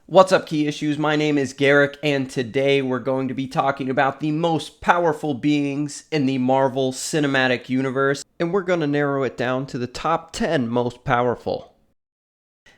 What's up, Key Issues? My name is Garrick, and today we're going to be talking about the most powerful beings in the Marvel Cinematic Universe, and we're going to narrow it down to the top 10 most powerful.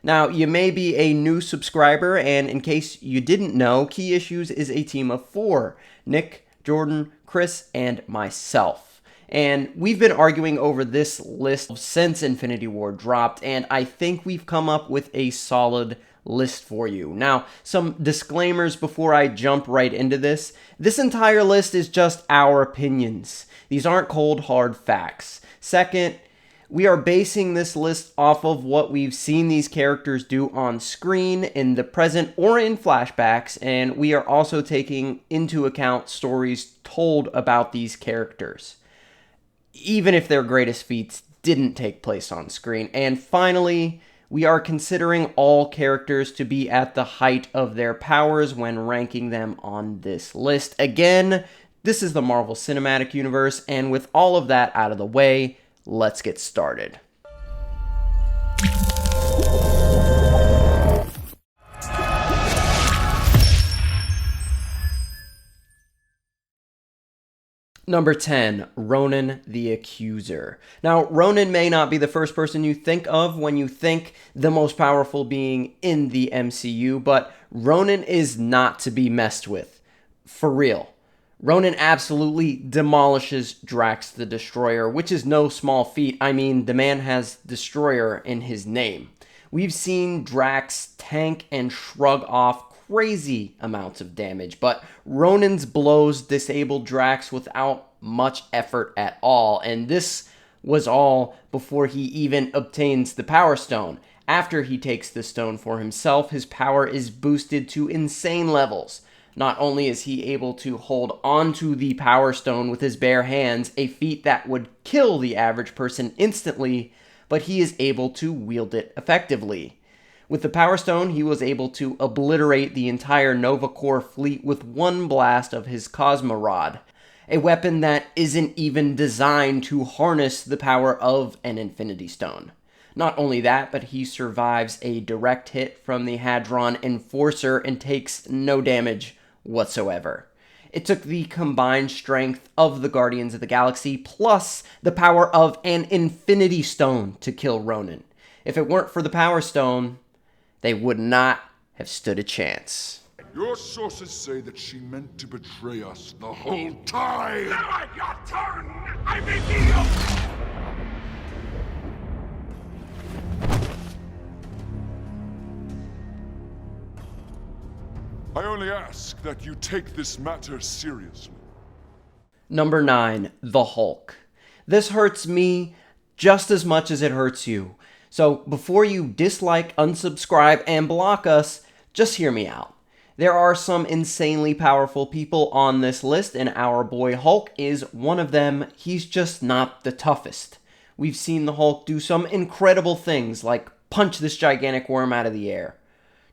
Now, you may be a new subscriber, and in case you didn't know, Key Issues is a team of 4: Nick, Jordan, Chris, and myself. And we've been arguing over this list since Infinity War dropped, and I think we've come up with a solid list for you. Now, some disclaimers before I jump right into this. This entire list is just our opinions. These aren't cold, hard facts. Second, we are basing this list off of what we've seen these characters do on screen in the present or in flashbacks, and we are also taking into account stories told about these characters, even if their greatest feats didn't take place on screen. And finally, we are considering all characters to be at the height of their powers when ranking them on this list. Again, this is the Marvel Cinematic Universe, and with all of that out of the way, let's get started. Number 10, Ronan the Accuser. Now, Ronan may not be the first person you think of when you think the most powerful being in the MCU, but Ronan is not to be messed with. For real. Ronan absolutely demolishes Drax the Destroyer, which is no small feat. I mean, the man has Destroyer in his name. We've seen Drax tank and shrug off crazy amounts of damage, but Ronan's blows disabled Drax without much effort at all, and this was all before he even obtains the Power Stone. After he takes the stone for himself, his power is boosted to insane levels. Not only is he able to hold onto the Power Stone with his bare hands, a feat that would kill the average person instantly, but he is able to wield it effectively. With the Power Stone, he was able to obliterate the entire Nova Corps fleet with one blast of his Cosmo Rod, a weapon that isn't even designed to harness the power of an Infinity Stone. Not only that, but he survives a direct hit from the Hadron Enforcer and takes no damage whatsoever. It took the combined strength of the Guardians of the Galaxy plus the power of an Infinity Stone to kill Ronan. If it weren't for the Power Stone, they would not have stood a chance. Your sources say that she meant to betray us the whole time! Now at your turn, I reveal! I only ask that you take this matter seriously. Number 9, the Hulk. This hurts me just as much as it hurts you. So before you dislike, unsubscribe, and block us, just hear me out. There are some insanely powerful people on this list, and our boy Hulk is one of them. He's just not the toughest. We've seen the Hulk do some incredible things, like punch this gigantic worm out of the air,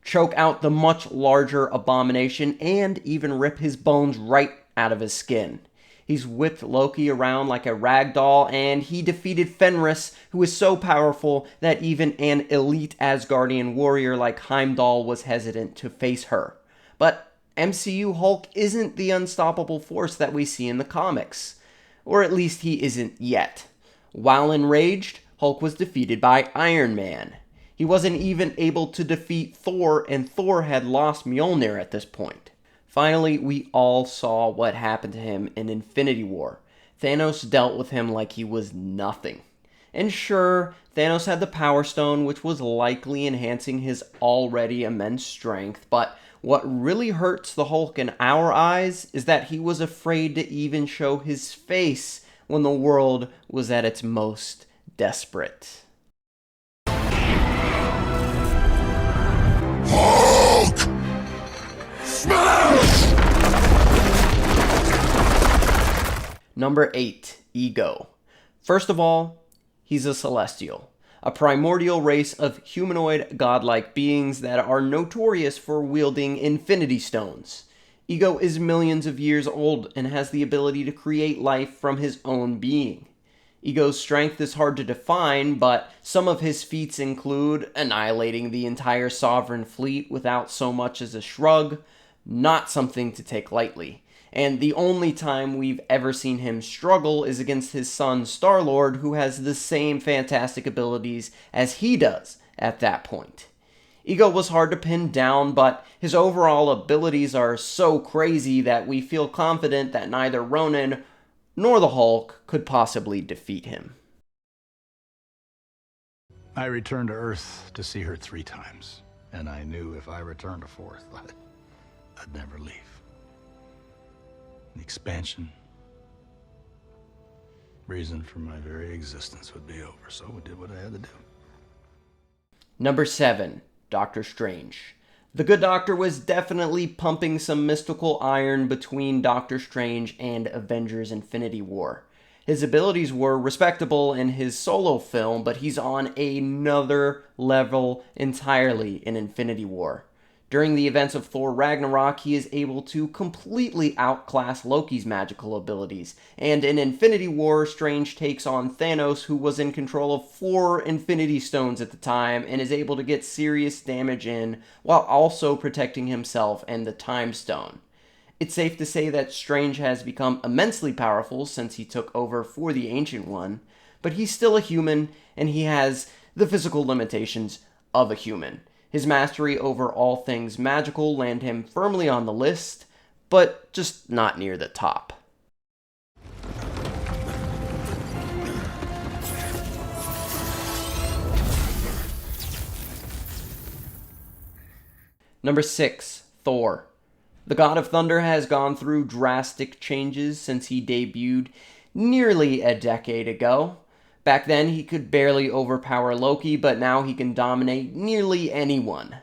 choke out the much larger Abomination, and even rip his bones right out of his skin. He's whipped Loki around like a rag doll, and he defeated Fenris, who is so powerful that even an elite Asgardian warrior like Heimdall was hesitant to face her. But MCU Hulk isn't the unstoppable force that we see in the comics. Or at least he isn't yet. While enraged, Hulk was defeated by Iron Man. He wasn't even able to defeat Thor, and Thor had lost Mjolnir at this point. Finally, we all saw what happened to him in Infinity War. Thanos dealt with him like he was nothing. And sure, Thanos had the Power Stone, which was likely enhancing his already immense strength, but what really hurts the Hulk in our eyes is that he was afraid to even show his face when the world was at its most desperate. Hulk! Smash! Number 8, Ego. First of all, he's a Celestial, a primordial race of humanoid godlike beings that are notorious for wielding Infinity Stones. Ego is millions of years old and has the ability to create life from his own being. Ego's strength is hard to define, but some of his feats include annihilating the entire Sovereign fleet without so much as a shrug, not something to take lightly. And the only time we've ever seen him struggle is against his son Star-Lord, who has the same fantastic abilities as he does at that point. Ego was hard to pin down, but his overall abilities are so crazy that we feel confident that neither Ronan nor the Hulk could possibly defeat him. I returned to Earth to see her 3 times, and I knew if I returned a 4th, I'd never leave. The expansion, reason for my very existence would be over, so I did what I had to do. Number 7. Doctor Strange. The Good Doctor was definitely pumping some mystical iron between Doctor Strange and Avengers Infinity War. His abilities were respectable in his solo film, but he's on another level entirely in Infinity War. During the events of Thor Ragnarok, he is able to completely outclass Loki's magical abilities, and in Infinity War, Strange takes on Thanos, who was in control of 4 Infinity Stones at the time, and is able to get serious damage in, while also protecting himself and the Time Stone. It's safe to say that Strange has become immensely powerful since he took over for the Ancient One, but he's still a human, and he has the physical limitations of a human. His mastery over all things magical land him firmly on the list, but just not near the top. Number 6. Thor. The God of Thunder has gone through drastic changes since he debuted nearly a decade ago. Back then, he could barely overpower Loki, but now he can dominate nearly anyone.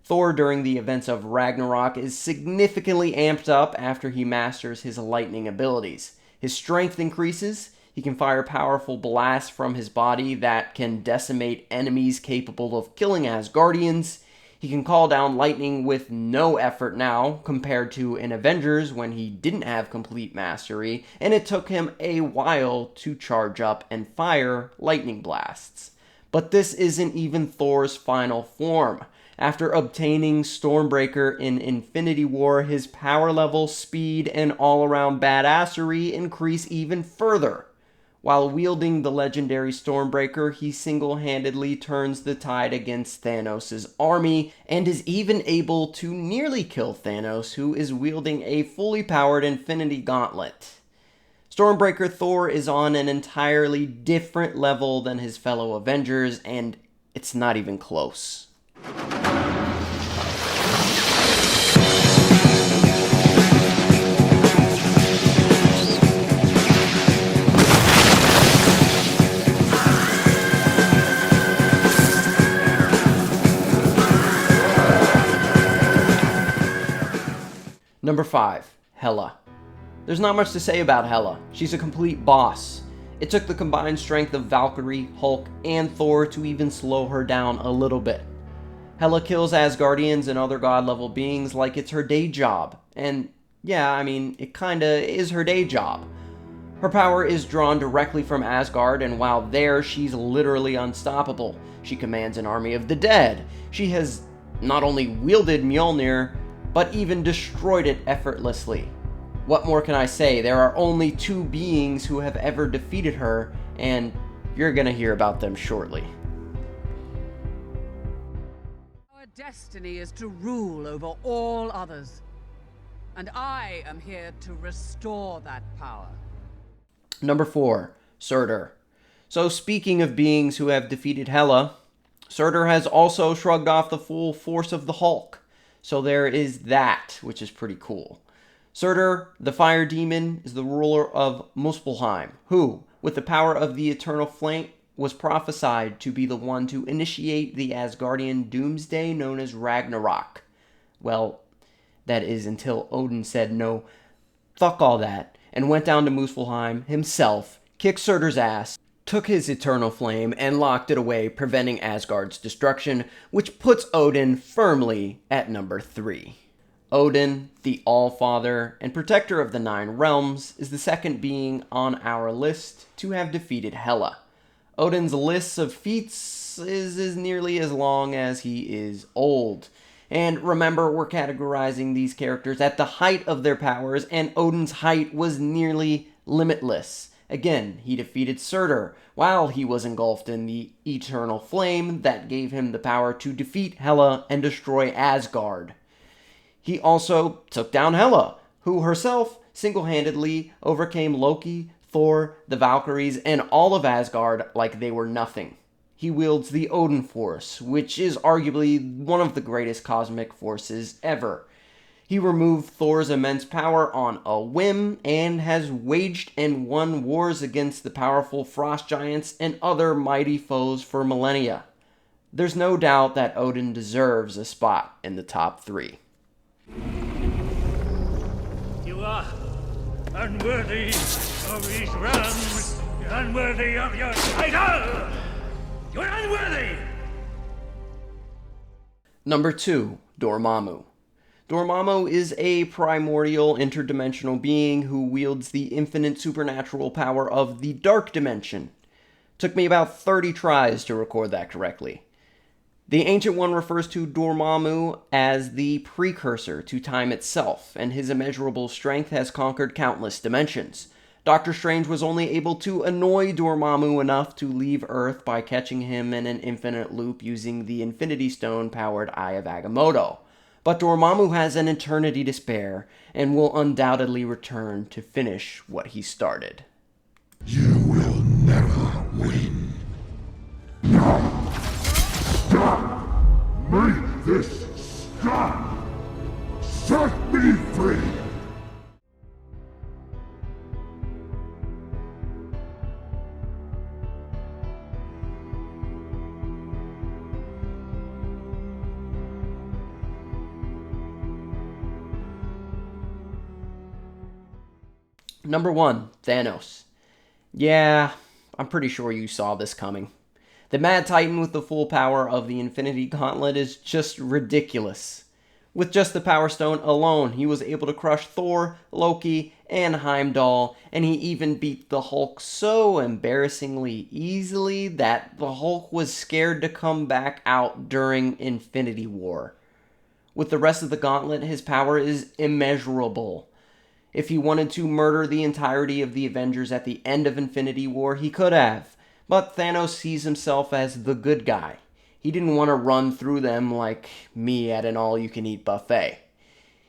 Thor, during the events of Ragnarok, is significantly amped up after he masters his lightning abilities. His strength increases, he can fire powerful blasts from his body that can decimate enemies capable of killing Asgardians. He can call down lightning with no effort now, compared to in Avengers when he didn't have complete mastery, and it took him a while to charge up and fire lightning blasts. But this isn't even Thor's final form. After obtaining Stormbreaker in Infinity War, his power level, speed, and all-around badassery increase even further. While wielding the legendary Stormbreaker, he single-handedly turns the tide against Thanos' army, and is even able to nearly kill Thanos, who is wielding a fully powered Infinity Gauntlet. Stormbreaker Thor is on an entirely different level than his fellow Avengers, and it's not even close. Number 5. Hela. There's not much to say about Hela. She's a complete boss. It took the combined strength of Valkyrie, Hulk, and Thor to even slow her down a little bit. Hela kills Asgardians and other god-level beings like it's her day job. And yeah, I mean, it kinda is her day job. Her power is drawn directly from Asgard, and while there, she's literally unstoppable. She commands an army of the dead. She has not only wielded Mjolnir, but even destroyed it effortlessly. What more can I say? There are only 2 beings who have ever defeated her, and you're gonna hear about them shortly. Our destiny is to rule over all others, and I am here to restore that power. Number 4. Serdar. So speaking of beings who have defeated Hela, Serdar has also shrugged off the full force of the Hulk. So there is that, which is pretty cool. Serdar, the fire demon, is the ruler of Muspelheim, who, with the power of the eternal flame, was prophesied to be the one to initiate the Asgardian doomsday known as Ragnarok. Well, that is until Odin said no, fuck all that, and went down to Muspelheim himself, kicked Serdar's ass, took his eternal flame, and locked it away, preventing Asgard's destruction, which puts Odin firmly at number 3. Odin, the All-Father and protector of the 9 realms, is the second being on our list to have defeated Hela. Odin's list of feats is nearly as long as he is old. And remember, we're categorizing these characters at the height of their powers, and Odin's height was nearly limitless. Again, he defeated Serdar while he was engulfed in the eternal flame that gave him the power to defeat Hela and destroy Asgard. He also took down Hela, who herself single-handedly overcame Loki, Thor, the Valkyries, and all of Asgard like they were nothing. He wields the Odin Force, which is arguably one of the greatest cosmic forces ever. He removed Thor's immense power on a whim and has waged and won wars against the powerful frost giants and other mighty foes for millennia. There's no doubt that Odin deserves a spot in the top 3. You are unworthy of these realms, unworthy of your title! You're unworthy! Number 2, Dormammu. Dormammu is a primordial interdimensional being who wields the infinite supernatural power of the Dark Dimension. Took me about 30 tries to record that correctly. The Ancient One refers to Dormammu as the precursor to time itself, and his immeasurable strength has conquered countless dimensions. Doctor Strange was only able to annoy Dormammu enough to leave Earth by catching him in an infinite loop using the Infinity Stone-powered Eye of Agamotto. But Dormammu has an eternity to spare, and will undoubtedly return to finish what he started. You will never win. No! Stop! Make this stop! Set me free! Number 1, Thanos. Yeah, I'm pretty sure you saw this coming. The Mad Titan with the full power of the Infinity Gauntlet is just ridiculous. With just the Power Stone alone, he was able to crush Thor, Loki, and Heimdall, and he even beat the Hulk so embarrassingly easily that the Hulk was scared to come back out during Infinity War. With the rest of the Gauntlet, his power is immeasurable. If he wanted to murder the entirety of the Avengers at the end of Infinity War, he could have. But Thanos sees himself as the good guy. He didn't want to run through them like me at an all-you-can-eat buffet.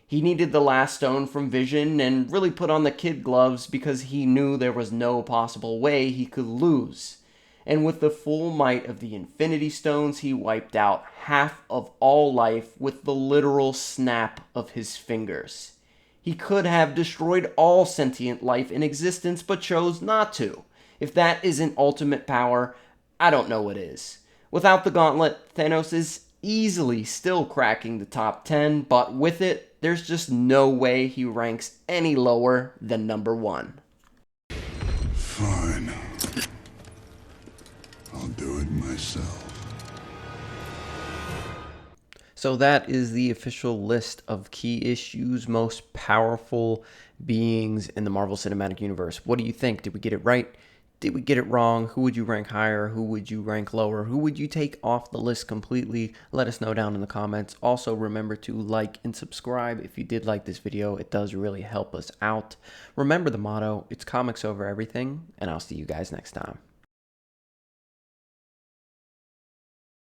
He needed the last stone from Vision and really put on the kid gloves because he knew there was no possible way he could lose. And with the full might of the Infinity Stones, he wiped out half of all life with the literal snap of his fingers. He could have destroyed all sentient life in existence, but chose not to. If that isn't ultimate power, I don't know what is. Without the gauntlet, Thanos is easily still cracking the top 10, but with it, there's just no way he ranks any lower than number 1. Fine. I'll do it myself. So that is the official list of key issues, most powerful beings in the Marvel Cinematic Universe. What do you think? Did we get it right? Did we get it wrong? Who would you rank higher? Who would you rank lower? Who would you take off the list completely? Let us know down in the comments. Also, remember to like and subscribe if you did like this video. It does really help us out. Remember the motto, it's comics over everything, and I'll see you guys next time.